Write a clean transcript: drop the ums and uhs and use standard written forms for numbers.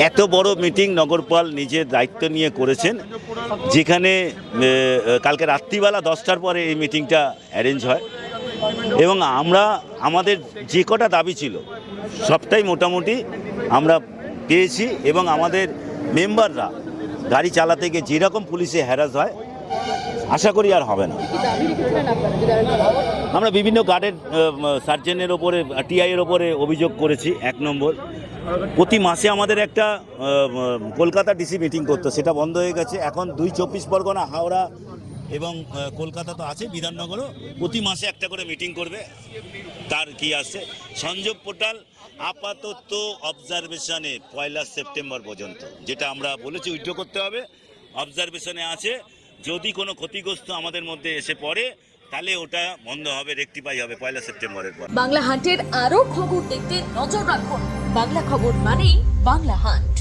এত বড় মিটিং নগরপাল নিজের দায়িত্ব নিয়ে করেছেন, যেখানে কালকে রাত্রিবেলা 10টার পরে এই মিটিংটা অ্যারেঞ্জ হয় এবং আমরা আমাদের যে কটা দাবি ছিল সবটাই মোটামুটি আমরা পেয়েছি এবং আমাদের মেম্বাররা গাড়ি চালাতে গিয়ে যেরকম পুলিশে হ্যারাস হয় আশা করি আর হবে না। আমরা বিভিন্ন গার্ডের সার্জেনের ওপরে টিআইয়ের ওপরে অভিযোগ করেছি। 1 নম্বর, প্রতি মাসে আমাদের একটা কলকাতা ডিসি মিটিং করতো, সেটা বন্ধ হয়ে গেছে। এখন 2 24 পরগনা, হাওড়া এবং কলকাতা তো আছে, বিধাননগরও প্রতি মাসে একটা করে মিটিং করবে। তার কি আছে, সংযোগ পোর্টাল আপাতত অবজারভেশনে 1 সেপ্টেম্বর পর্যন্ত, যেটা আমরা বলেছি উইথড্র করতে হবে, অবজারভেশনে আছে। যদি কোনো ক্ষতিগ্রস্ত আমাদের মধ্যে এসে পড়ে তাহলে ওটা বন্ধ হবে, রেকটিফাই হবে 1 সেপ্টেম্বরের পর। বাংলা হান্টের আরো খবর দেখতে নজর রাখুন। বাংলা খবর মানেই বাংলা হান্ট।